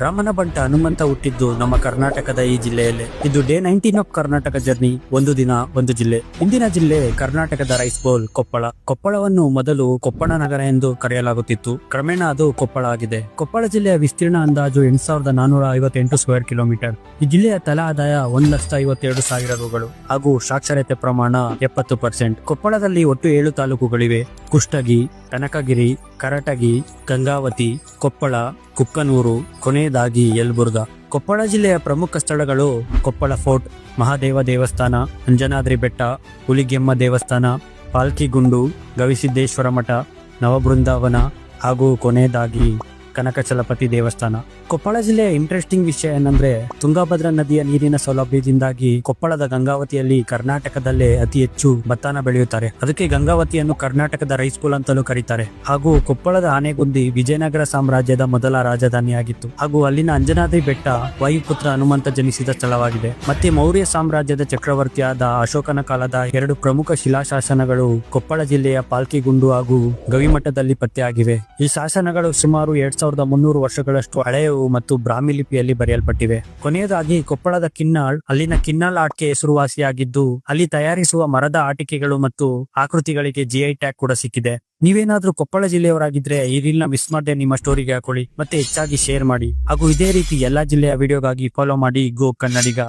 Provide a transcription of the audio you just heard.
ರಾಮನ ಬಂಟ ಹನುಮಂತ ಹುಟ್ಟಿದ್ದು ನಮ್ಮ ಕರ್ನಾಟಕದ ಈ ಜಿಲ್ಲೆಯಲ್ಲೇ. ಇದು ಡೇ 19 ಆಫ್ ಕರ್ನಾಟಕ ಜರ್ನಿ. ಒಂದು ದಿನ ಒಂದು ಜಿಲ್ಲೆ. ಇಂದಿನ ಜಿಲ್ಲೆ ಕರ್ನಾಟಕದ ರೈಸ್ ಬೌಲ್ ಕೊಪ್ಪಳ. ಕೊಪ್ಪಳವನ್ನು ಮೊದಲು ಕೊಪ್ಪಳ ನಗರ ಎಂದು ಕರೆಯಲಾಗುತ್ತಿತ್ತು. ಕ್ರಮೇಣ ಅದು ಕೊಪ್ಪಳ ಆಗಿದೆ. ಕೊಪ್ಪಳ ಜಿಲ್ಲೆಯ ವಿಸ್ತೀರ್ಣ ಅಂದಾಜು 8458 ಸ್ಕ್ವೇರ್ ಕಿಲೋಮೀಟರ್. ಈ ಜಿಲ್ಲೆಯ ತಲಾ ಆದಾಯ 1,52,000 ರುಗಳು ಹಾಗೂ ಸಾಕ್ಷರತೆ ಪ್ರಮಾಣ 70%. ಕೊಪ್ಪಳದಲ್ಲಿ ಒಟ್ಟು 7 ತಾಲೂಕುಗಳಿವೆ. ಕುಷ್ಟಗಿ, ಕನಕಗಿರಿ, ಕರಟಗಿ, ಗಂಗಾವತಿ, ಕೊಪ್ಪಳ, ಕುಕ್ಕನೂರು, ಕೊನೆಯದಾಗಿ ಯಲಬುರ್ಗಾ. ಕೊಪ್ಪಳ ಜಿಲ್ಲೆಯ ಪ್ರಮುಖ ಸ್ಥಳಗಳು ಕೊಪ್ಪಳ ಫೋರ್ಟ್, ಮಹಾದೇವ ದೇವಸ್ಥಾನ, ಅಂಜನಾದ್ರಿ ಬೆಟ್ಟ, ಹುಲಿಗೆಮ್ಮ ದೇವಸ್ಥಾನ, ಪಾಲ್ಕಿಗುಂಡು, ಗವಿಸಿದ್ದೇಶ್ವರ ಮಠ, ನವಬೃಂದಾವನ ಹಾಗೂ ಕೊನೆಯದಾಗಿ ಕನಕಚಲಪತಿ ದೇವಸ್ಥಾನ. ಕೊಪ್ಪಳ ಜಿಲ್ಲೆಯ ಇಂಟ್ರೆಸ್ಟಿಂಗ್ ವಿಷಯ ಏನಂದ್ರೆ ತುಂಗಭದ್ರಾ ನದಿಯ ನೀರಿನ ಸೌಲಭ್ಯದಿಂದಾಗಿ ಕೊಪ್ಪಳದ ಗಂಗಾವತಿಯಲ್ಲಿ ಕರ್ನಾಟಕದಲ್ಲೇ ಅತಿ ಹೆಚ್ಚು ಭತ್ತನ ಬೆಳೆಯುತ್ತಾರೆ. ಅದಕ್ಕೆ ಗಂಗಾವತಿಯನ್ನು ಕರ್ನಾಟಕದ ರೈಸ್ ಬೌಲ್ ಅಂತಲೂ ಕರೀತಾರೆ. ಹಾಗೂ ಕೊಪ್ಪಳದ ಆನೆಗುಂದಿ ವಿಜಯನಗರ ಸಾಮ್ರಾಜ್ಯದ ಮೊದಲ ರಾಜಧಾನಿಯಾಗಿತ್ತು. ಹಾಗೂ ಅಲ್ಲಿನ ಅಂಜನಾದ್ರಿ ಬೆಟ್ಟ ವಾಯುಪುತ್ರ ಹನುಮಂತ ಜನಿಸಿದ ಸ್ಥಳವಾಗಿದೆ. ಮತ್ತೆ ಮೌರ್ಯ ಸಾಮ್ರಾಜ್ಯದ ಚಕ್ರವರ್ತಿಯಾದ ಅಶೋಕನ ಕಾಲದ 2 ಪ್ರಮುಖ ಶಿಲಾಶಾಸನಗಳು ಕೊಪ್ಪಳ ಜಿಲ್ಲೆಯ ಪಾಲ್ಕಿಗುಂಡು ಹಾಗೂ ಗವಿಮಠದಲ್ಲಿ ಪತ್ತೆಯಾಗಿವೆ. ಈ ಶಾಸನಗಳು ಸುಮಾರು 2300 ವರ್ಷಗಳಷ್ಟು ಹಳೆಯವು ಮತ್ತು ಬ್ರಾಹ್ಮಿ ಲಿಪಿಯಲ್ಲಿ ಬರೆಯಲ್ಪಟ್ಟಿವೆ. ಕೊನೆಯದಾಗಿ ಕೊಪ್ಪಳದ ಕಿನ್ನಾಳ್, ಅಲ್ಲಿನ ಕಿನ್ನಾಳ್ ಆಟಿಕೆ ಹೆಸರುವಾಸಿಯಾಗಿದ್ದು ಅಲ್ಲಿ ತಯಾರಿಸುವ ಮರದ ಆಟಿಕೆಗಳು ಮತ್ತು ಆಕೃತಿಗಳಿಗೆ GI ಟ್ಯಾಗ್ ಕೂಡ ಸಿಕ್ಕಿದೆ. ನೀವೇನಾದ್ರೂ ಕೊಪ್ಪಳ ಜಿಲ್ಲೆಯವರಾಗಿದ್ರೆ ಈ ರೀಲ್ನ ಮಿಸ್ ಮಾಡದೆ ನಿಮ್ಮ ಸ್ಟೋರಿಗೆ ಹಾಕೊಳ್ಳಿ ಮತ್ತೆ ಹೆಚ್ಚಾಗಿ ಶೇರ್ ಮಾಡಿ. ಹಾಗೂ ಇದೇ ರೀತಿ ಎಲ್ಲಾ ಜಿಲ್ಲೆಯ ವಿಡಿಯೋಗಾಗಿ ಫಾಲೋ ಮಾಡಿ ಗೋ ಕನ್ನಡಿಗ.